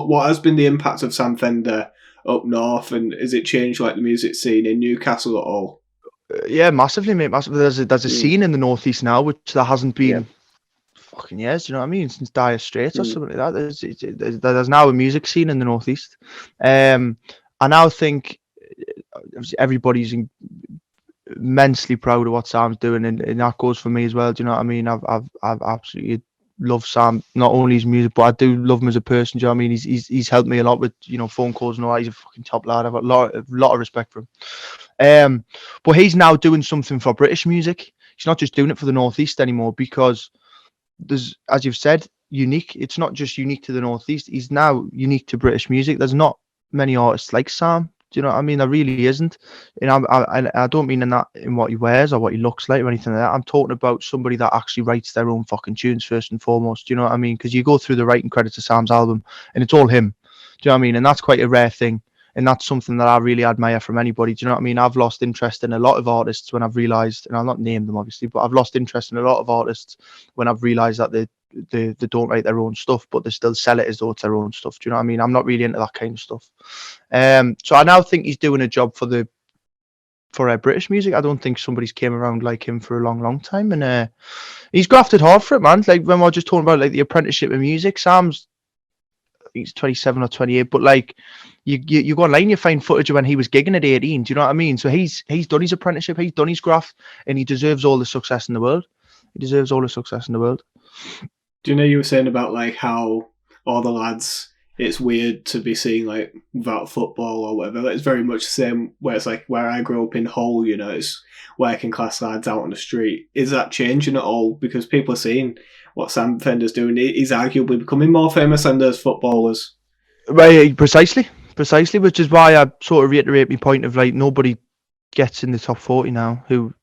what has been the impact of Sam Fender up north, and has it changed like the music scene in Newcastle at all? Yeah, massively, mate. Massively. There's a scene in the northeast now which there hasn't been fucking years. Do you know what I mean? Since Dire Straits or something like that. There's now a music scene in the northeast. I now think everybody's immensely proud of what Sam's doing, and that goes for me as well. Do you know what I mean? I've absolutely love Sam, not only his music, but I do love him as a person. Do you know what I mean? He's helped me a lot with, you know, phone calls and all that. He's a fucking top lad. I've got a lot of respect for him. But he's now doing something for British music. He's not just doing it for the northeast anymore, because there's, as you've said, unique. It's not just unique to the northeast. He's now unique to British music. There's not many artists like Sam. Do you know what I mean? There really isn't. And I don't mean in what he wears or what he looks like or anything like that. I'm talking about somebody that actually writes their own fucking tunes first and foremost. Do you know what I mean? Because you go through the writing credits of Sam's album and it's all him. Do you know what I mean? And that's quite a rare thing. And that's something that I really admire from anybody. Do you know what I mean? I've lost interest in a lot of artists when I've realised, and I'll not name them obviously, but I've lost interest in a lot of artists when I've realised that they don't write their own stuff, but they still sell it as though it's their own stuff. Do you know what I mean? I'm not really into that kind of stuff. So I now think he's doing a job for British music. I don't think somebody's came around like him for a long time, and he's grafted hard for it, man. Like when we were just talking about like the apprenticeship in music, Sam's, I think he's 27 or 28, but like you go online, you find footage of when he was gigging at 18. Do you know what I mean? So he's done his apprenticeship, he's done his graft, and he deserves all the success in the world. He deserves all the success in the world. Do you know, you were saying about like how all the lads, it's weird to be seen like without football or whatever. It's very much the same where it's like where I grew up in Hull, you know, it's working class lads out on the street. Is that changing at all? Because people are seeing what Sam Fender's doing. He's arguably becoming more famous than those footballers. Right, precisely, which is why I sort of reiterate my point of like nobody gets in the top 40 now who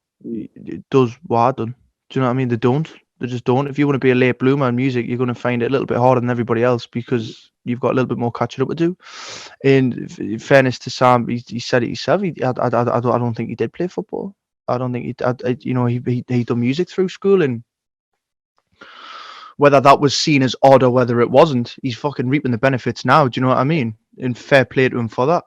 does what I've done. Do you know what I mean? They don't. They just don't. If you want to be a late bloomer in music, you're going to find it a little bit harder than everybody else because you've got a little bit more catching up to do. And in fairness to Sam, he said it himself. I don't think he did play football. I don't think he done music through school, and whether that was seen as odd or whether it wasn't, he's fucking reaping the benefits now. Do you know what I mean? And fair play to him for that.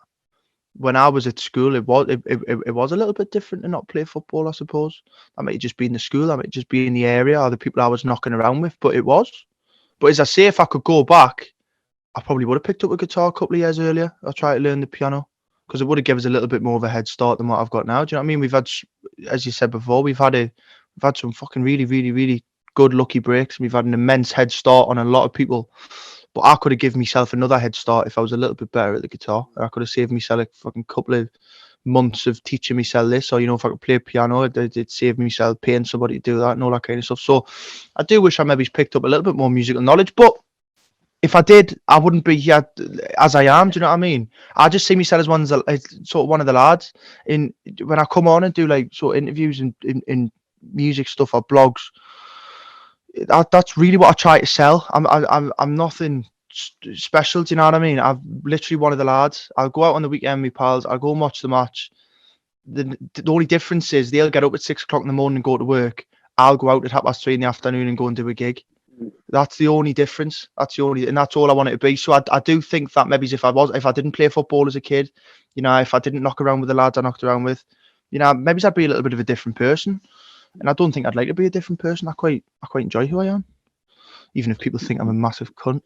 When I was at school, it was a little bit different to not play football, I suppose. I might just be in the school, I might just be in the area or the people I was knocking around with, but it was. But as I say, if I could go back, I probably would have picked up a guitar a couple of years earlier. I tried to learn the piano because it would have given us a little bit more of a head start than what I've got now. Do you know what I mean? We've had, as you said before, we've had some fucking really good lucky breaks. We've had an immense head start on a lot of people. But I could have given myself another head start if I was a little bit better at the guitar. I could have saved myself a fucking couple of months of teaching myself this, or, you know, if I could play piano, it'd save myself paying somebody to do that and all that kind of stuff. So I do wish I maybe picked up a little bit more musical knowledge, but if I did, I wouldn't be here as I am. Do you know what I mean? I just see myself as one of the lads. In when I come on and do like sort of interviews in music stuff or blogs, that's really what I try to sell. I'm nothing special. Do you know what I mean? I'm literally one of the lads. I'll go out on the weekend with my pals. I'll go and watch the match. The only difference is they'll get up at 6 o'clock in the morning and go to work. I'll go out at 3:30 in the afternoon and go and do a gig. That's the only difference. And that's all I want it to be. So I do think that maybe if I didn't play football as a kid, you know, if I didn't knock around with the lads I knocked around with, you know, maybe I'd be a little bit of a different person. And I don't think I'd like to be a different person. I quite enjoy who I am, even if people think I'm a massive cunt.